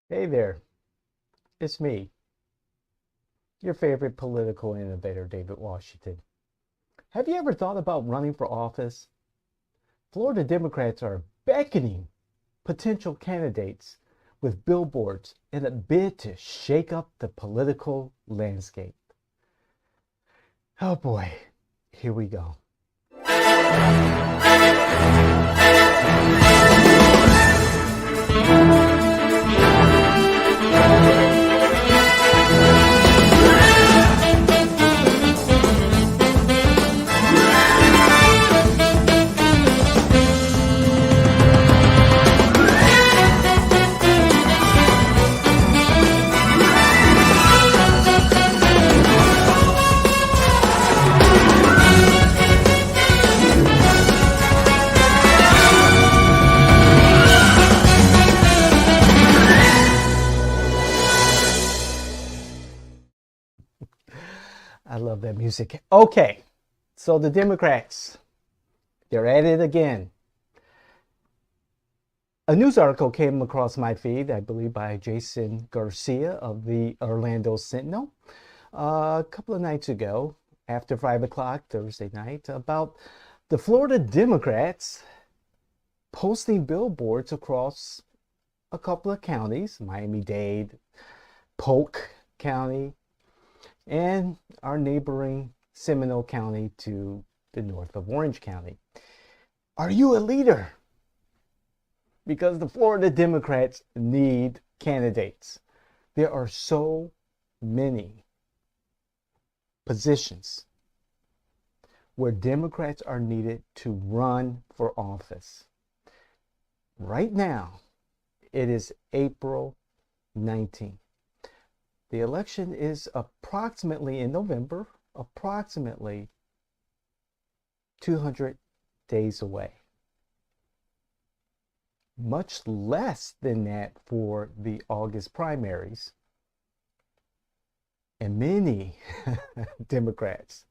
Hey there, it's me, your favorite political innovator, David Washington. Have you ever thought about running for office? Florida Democrats are beckoning potential candidates with billboards in a bid to shake up the political landscape. Oh boy, here we go. I love that music. Okay, so the Democrats, they're at it again. A news article came across my feed, I believe by Jason Garcia of the Orlando Sentinel, a couple of nights ago, after 5 o'clock Thursday night, about the Florida Democrats posting billboards across a couple of counties, Miami-Dade, Polk County, and our neighboring Seminole County to the north of Orange County. Are you a leader? Because the Florida Democrats need candidates. There are so many positions where Democrats are needed to run for office. Right now, it is April 19th. The election is approximately in November, approximately 200 days away. Much less than that for the August primaries. And many Democrats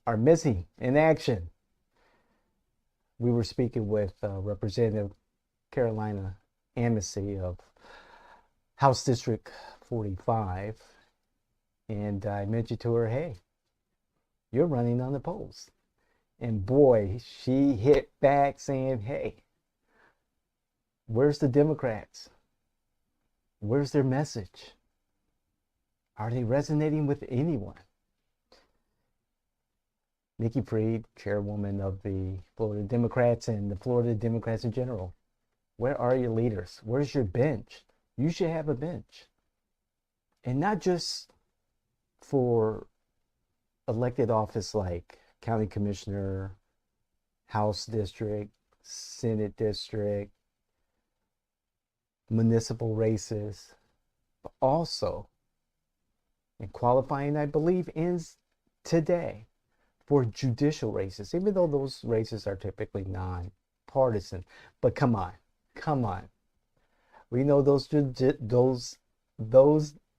are missing in action. We were speaking with Representative Carolina Amici of House District 45, and I mentioned to her, hey, you're running on the polls. And boy, she hit back saying, hey, where's the Democrats? Where's their message? Are they resonating with anyone? Nikki Fried, chairwoman of the Florida Democrats and the Florida Democrats in general, where are your leaders? Where's your bench? You should have a bench. And not just for elected office like county commissioner, House district, Senate district, municipal races, but also, and qualifying, I believe, ends today for judicial races, even though those races are typically non-partisan. But come on. We know those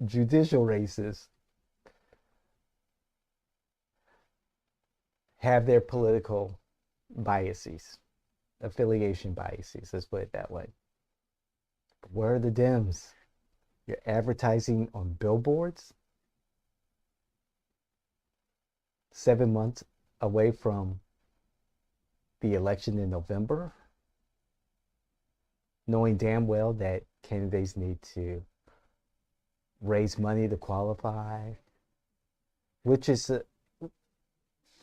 judicial races have their political biases, affiliation biases, let's put it that way. But where are the Dems? You're advertising on billboards 7 months away from the election in November, knowing damn well that candidates need to raise money to qualify, which is,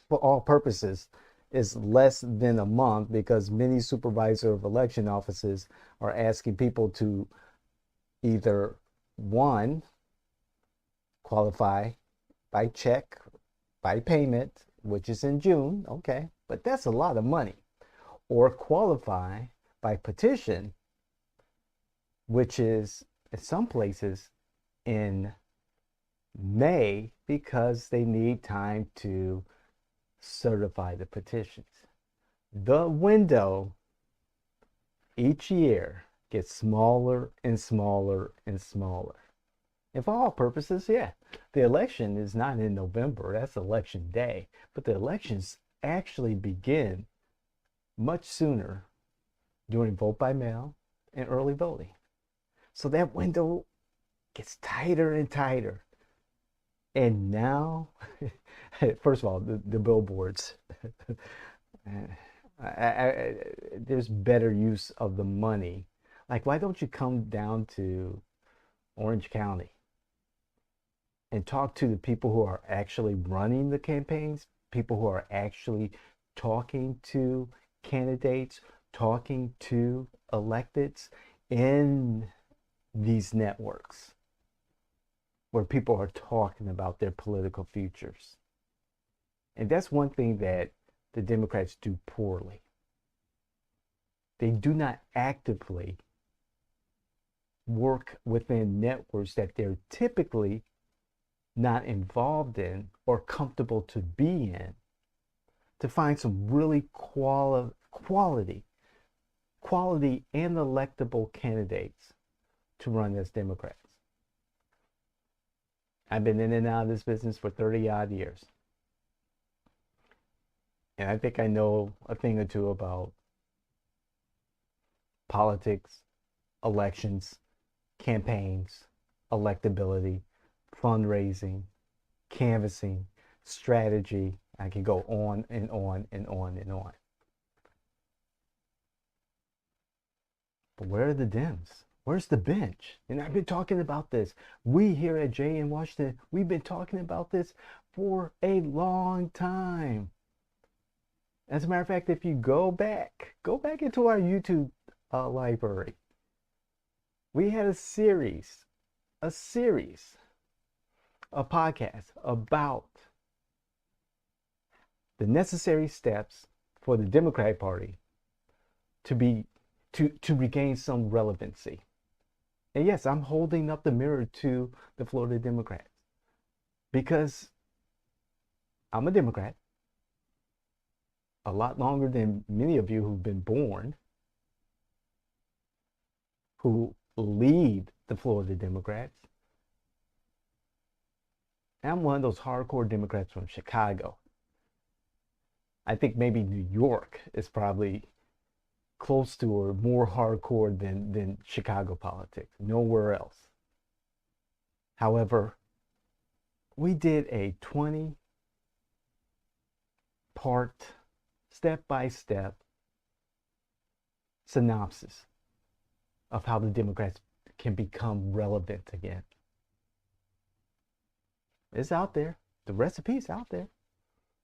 for all purposes, is less than a month, because many supervisor of election offices are asking people to either, one, qualify by check, by payment, which is in June, okay, but that's a lot of money, or qualify by petition, which is in some places in May, because they need time to certify the petitions. The window each year gets smaller and smaller and smaller. And for all purposes, yeah, the election is not in November, that's election day, but the elections actually begin much sooner during vote by mail and early voting. So that window gets tighter and tighter. And now, first of all, the billboards. There's better use of the money. Like, why don't you come down to Orange County and talk to the people who are actually running the campaigns, people who are actually talking to candidates, talking to electeds in these networks where people are talking about their political futures. And that's one thing that the Democrats do poorly. They do not actively work within networks that they're typically not involved in or comfortable to be in to find some really quality and electable candidates to run as Democrats. I've been in and out of this business for 30 odd years. And I think I know a thing or two about politics, elections, campaigns, electability, fundraising, canvassing, strategy. I can go on and on and on and on. But where are the Dems? Where's the bench? And I've been talking about this. We here at Jay in Washington, we've been talking about this for a long time. As a matter of fact, if you go back into our YouTube library, we had a series of podcasts about the necessary steps for the Democratic Party to regain some relevancy. And yes, I'm holding up the mirror to the Florida Democrats because I'm a Democrat. A lot longer than many of you who've been born, who lead the Florida Democrats. I'm one of those hardcore Democrats from Chicago. I think maybe New York is probably close to or more hardcore than Chicago politics. Nowhere else. However, we did a 20-part step-by-step synopsis of how the Democrats can become relevant again. It's out there. The recipe's out there.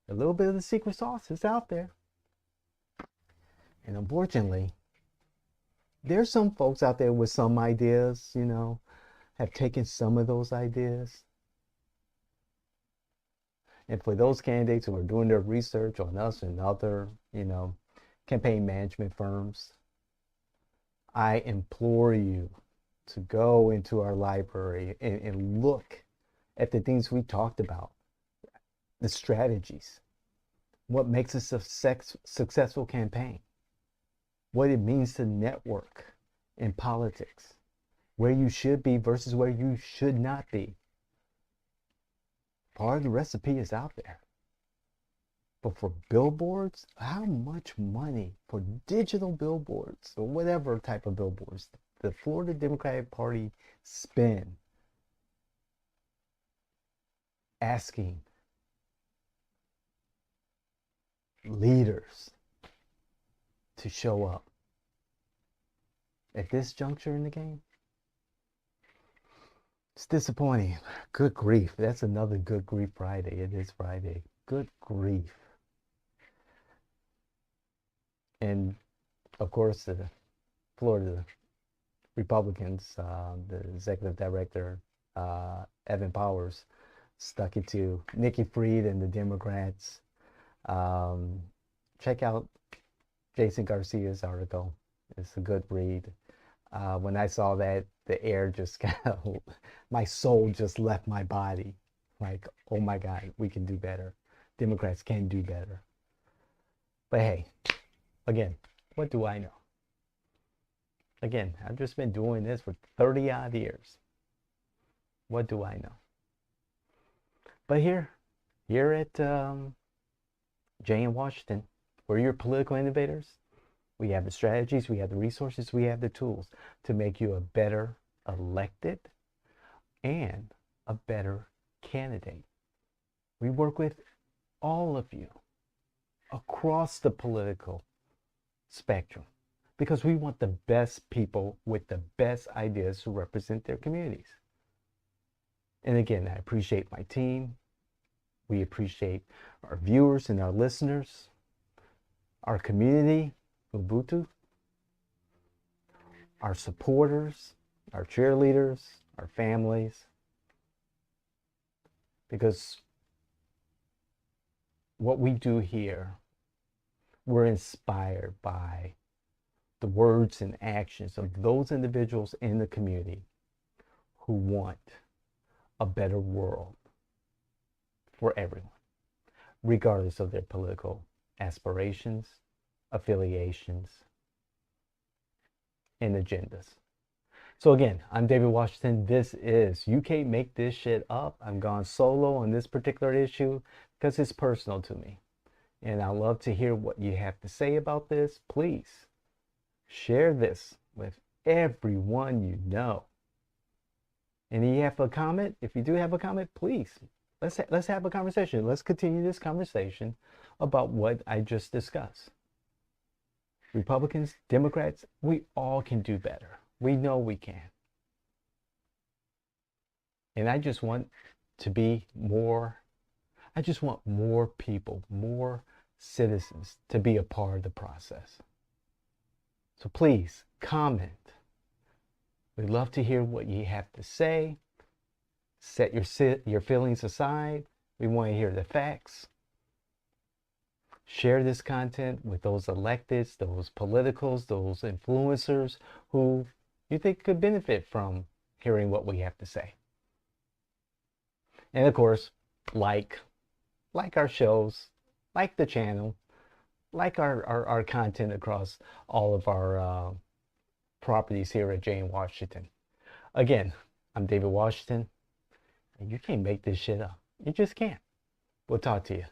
A little bit of the secret sauce is out there. And unfortunately, there's some folks out there with some ideas, have taken some of those ideas. And for those candidates who are doing their research on us and other, campaign management firms, I implore you to go into our library and look at the things we talked about, the strategies, what makes a successful campaign, what it means to network in politics, where you should be versus where you should not be. Part of the recipe is out there. But for billboards, how much money for digital billboards or whatever type of billboards the Florida Democratic Party spend asking leaders to show up at this juncture in the game? It's disappointing. Good grief. That's another Good Grief Friday. It is Friday. Good grief. And of course, the Florida Republicans, the executive director, Evan Powers, stuck it to Nikki Fried and the Democrats. Check out Jason Garcia's article. It's a good read. When I saw that, the air just my soul just left my body. Like, oh my God, we can do better. Democrats can do better. But hey, again, what do I know? Again, I've just been doing this for 30 odd years. What do I know? But here at Jay in Washington, we're your political innovators. We have the strategies, we have the resources, we have the tools to make you a better elected and a better candidate. We work with all of you across the political spectrum because we want the best people with the best ideas to represent their communities. And again, I appreciate my team. We appreciate our viewers and our listeners, our community, Ubuntu, our supporters, our cheerleaders, our families, because what we do here, we're inspired by the words and actions of those individuals in the community who want a better world for everyone, regardless of their political aspirations, affiliations, and agendas. So again, I'm David Washington. This is You Can't Make This Shit Up. I'm gone solo on this particular issue because it's personal to me. And I love to hear what you have to say about this. Please share this with everyone you know. And if you have a comment, if you do have a comment, please, let's have a conversation. Let's continue this conversation about what I just discussed. Republicans, Democrats, we all can do better. We know we can. And I just want more people, more citizens to be a part of the process. So please comment. We'd love to hear what you have to say. Set your feelings aside. We want to hear the facts. Share this content with those electeds, those politicals, those influencers who you think could benefit from hearing what we have to say. And of course, like our shows, like the channel, like our content across all of our properties here at Jane Washington. Again, I'm David Washington, and you can't make this shit up. You just can't. We'll talk to you.